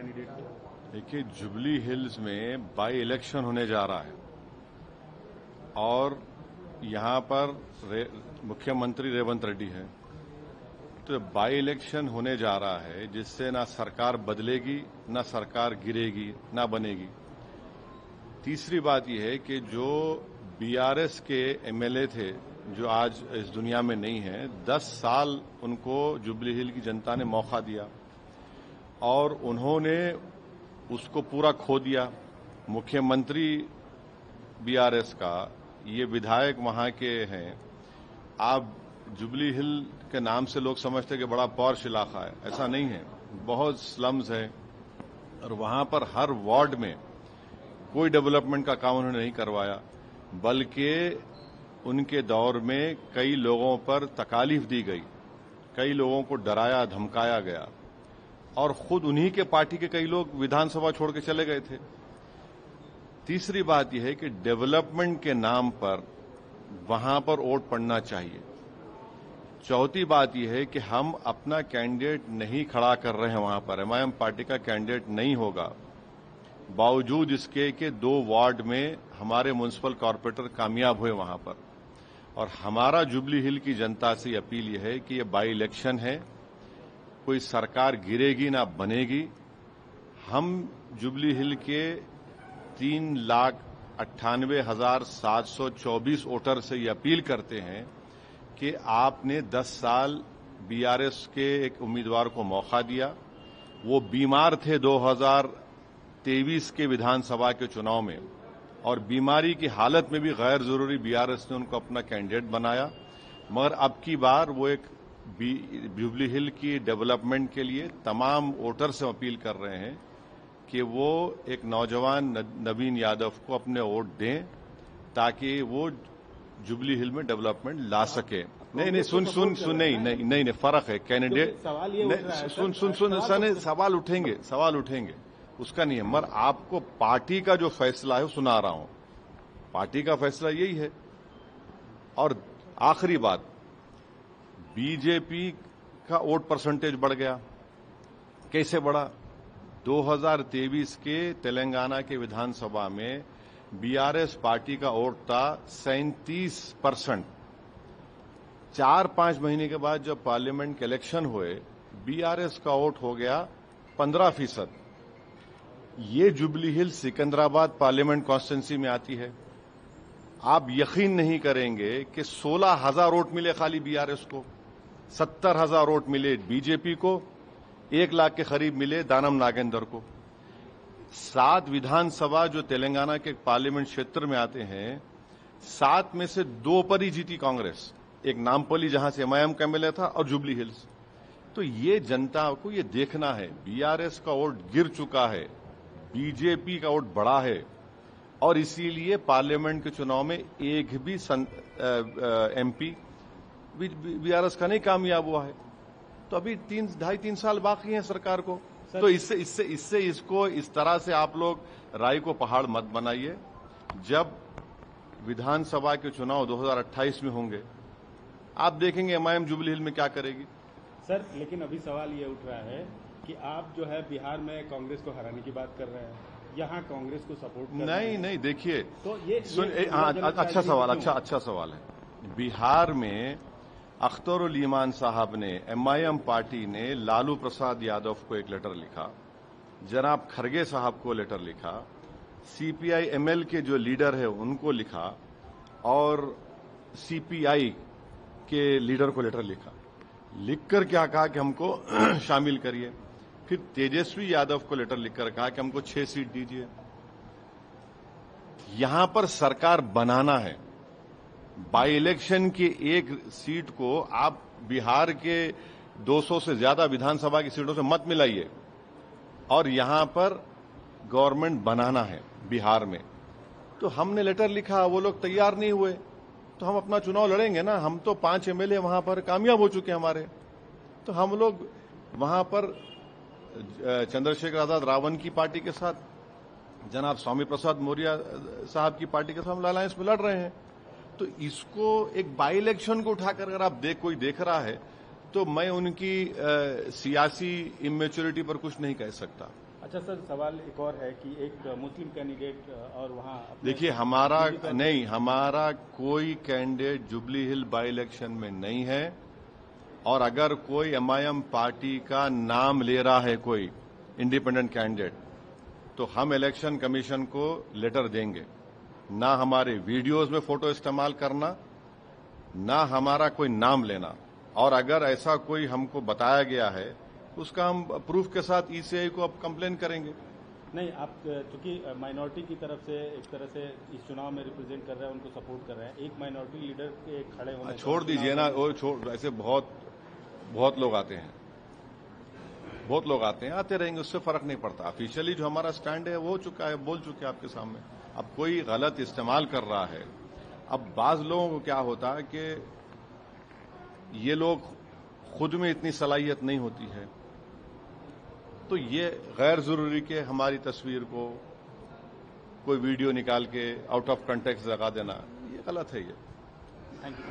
Candidate को? देखिए, jubilee hills में बाई इलेक्शन होने जा रहा है और यहाँ पर मुख्यमंत्री रेवंत रेड्डी है। तो बाई इलेक्शन होने जा रहा है जिससे ना सरकार बदलेगी, ना सरकार गिरेगी, ना बनेगी। तीसरी बात यह है कि जो बीआरएस के एमएलए थे जो आज इस दुनिया में नहीं है, 10 साल उनको जुबली हिल की जनता ने मौका दिया और उन्होंने उसको पूरा खो दिया। मुख्यमंत्री बीआरएस का, ये विधायक वहां के हैं। आप जुबली हिल के नाम से लोग समझते कि बड़ा पॉश इलाका है, ऐसा नहीं है। बहुत स्लम्स है और वहां पर हर वार्ड में कोई डेवलपमेंट का काम उन्होंने नहीं करवाया, बल्कि उनके दौर में कई लोगों पर तकालीफ दी गई, कई लोगों को डराया धमकाया गया और खुद उन्हीं के पार्टी के कई लोग विधानसभा छोड़ के चले गए थे। तीसरी बात यह है कि डेवलपमेंट के नाम पर वहां पर वोट पड़ना चाहिए। चौथी बात यह है कि हम अपना कैंडिडेट नहीं खड़ा कर रहे हैं, वहां पर एमआईएम पार्टी का कैंडिडेट नहीं होगा, बावजूद इसके कि 2 वार्ड में हमारे म्युनिसिपल कॉर्पोरेटर कामयाब हुए वहां पर। और हमारा जुबली हिल की जनता से अपील यह है कि ये बाई इलेक्शन है, कोई सरकार गिरेगी ना बनेगी। हम जुबली हिल के 3,98,724 वोटर से ये अपील करते हैं कि आपने 10 साल बीआरएस के एक उम्मीदवार को मौका दिया। वो बीमार थे 2023 के विधानसभा के चुनाव में और बीमारी की हालत में भी गैर जरूरी बीआरएस ने उनको अपना कैंडिडेट बनाया, मगर अब की बार वो एक जुबली हिल की डेवलपमेंट के लिए तमाम वोटर से अपील कर रहे हैं कि वो एक नौजवान नवीन यादव को अपने वोट दें ताकि वो जुबली हिल में डेवलपमेंट ला सके। नहीं, सुन, फर्क है कैंडिडेट। सुन, सवाल उठेंगे उसका नहीं है, मगर आपको पार्टी का जो फैसला है वो सुना रहा हूं। पार्टी का फैसला यही है। और आखिरी बात, बीजेपी का वोट परसेंटेज बढ़ गया। कैसे बढ़ा? 2023 के तेलंगाना के विधानसभा में बीआरएस पार्टी का वोट था 37%। 4-5 महीने के बाद जब पार्लियामेंट के इलेक्शन हुए, बीआरएस का वोट हो गया 15%। ये जुबली हिल सिकंदराबाद पार्लियामेंट कॉन्स्टिट्यूंसी में आती है। आप यकीन नहीं करेंगे कि 16,000 वोट मिले खाली बीआरएस को, 70,000 वोट मिले बीजेपी को, 1 लाख के करीब मिले दानम नागेंद्र को। 7 विधानसभा जो तेलंगाना के पार्लियामेंट क्षेत्र में आते हैं, 7 में से 2 पर ही जीती कांग्रेस। एक नामपल्ली जहां से एमआईएम का एमएलए था और जुबली हिल्स। तो ये जनता को ये देखना है, बीआरएस का वोट गिर चुका है, बीजेपी का वोट बढ़ा है और इसीलिए पार्लियामेंट के चुनाव में एक भी एमपी बीआरएस का नहीं कामयाब हुआ है। तो अभी 2.5-3 साल बाकी हैं सरकार को। तो इससे इसको इस तरह से आप लोग राय को पहाड़ मत बनाइए। जब विधानसभा के चुनाव 2028 में होंगे, आप देखेंगे एमआईएम जुबली हिल में क्या करेगी। सर, लेकिन अभी सवाल ये उठ रहा है कि आप जो है बिहार में कांग्रेस को हराने की बात कर रहे हैं, यहाँ कांग्रेस को सपोर्ट कर रहे हैं। नहीं, देखिए, तो ये अच्छा सवाल है। बिहार में अख्तरुल ईमान साहब ने, एमआईएम पार्टी ने लालू प्रसाद यादव को एक लेटर लिखा, जनाब खरगे साहब को लेटर लिखा, सीपीआई एमएल के जो लीडर है उनको लिखा और सीपीआई के लीडर को लेटर लिखा। लिखकर क्या कहा कि हमको शामिल करिए। फिर तेजस्वी यादव को लेटर लिखकर कहा कि हमको 6 सीट दीजिए। यहां पर सरकार बनाना है। बाई इलेक्शन की एक सीट को आप बिहार के 200 से ज्यादा विधानसभा की सीटों से मत मिलाइए और यहां पर गवर्नमेंट बनाना है बिहार में। तो हमने लेटर लिखा, वो लोग तैयार नहीं हुए, तो हम अपना चुनाव लड़ेंगे ना। हम तो 5 एमएलए वहां पर कामयाब हो चुके हैं हमारे, तो हम लोग वहां पर चंद्रशेखर आजाद रावण की पार्टी के साथ, जनाब स्वामी प्रसाद मौर्य साहब की पार्टी के साथ हम अलायंस में लड़ रहे हैं। तो इसको एक बाई इलेक्शन को उठाकर अगर आप कोई देख रहा है तो मैं उनकी सियासी इमेच्योरिटी पर कुछ नहीं कह सकता। अच्छा सर, सवाल एक और है कि एक मुस्लिम कैंडिडेट और वहां देखिए, हमारा कोई candidate jubilee hill by election में नहीं है, और अगर कोई एमआईएम पार्टी का नाम ले रहा है कोई इंडिपेंडेंट कैंडिडेट, तो हम इलेक्शन कमीशन को लेटर देंगे। ना हमारे वीडियोज में फोटो इस्तेमाल करना, ना हमारा कोई नाम लेना, और अगर ऐसा कोई हमको बताया गया है उसका हम प्रूफ के साथ ईसीआई को अब कंप्लेन करेंगे। नहीं, आप चूंकि माइनॉरिटी की तरफ से एक तरह से इस चुनाव में रिप्रेजेंट कर रहे हैं, उनको सपोर्ट कर रहे हैं, एक माइनॉरिटी लीडर के खड़े होने छोड़ दीजिए ना, और ऐसे बहुत लोग आते हैं, आते रहेंगे, उससे फर्क नहीं पड़ता। ऑफिशियली जो हमारा स्टैंड है वो हो चुका है, बोल चुके हैं आपके सामने। अब कोई गलत इस्तेमाल कर रहा है। अब बाज लोगों को क्या होता है कि ये लोग खुद में इतनी सलाहियत नहीं होती है, तो ये गैर जरूरी के हमारी तस्वीर को कोई वीडियो निकाल के आउट ऑफ कंटेक्स्ट लगा देना, ये गलत है। ये थैंक यू।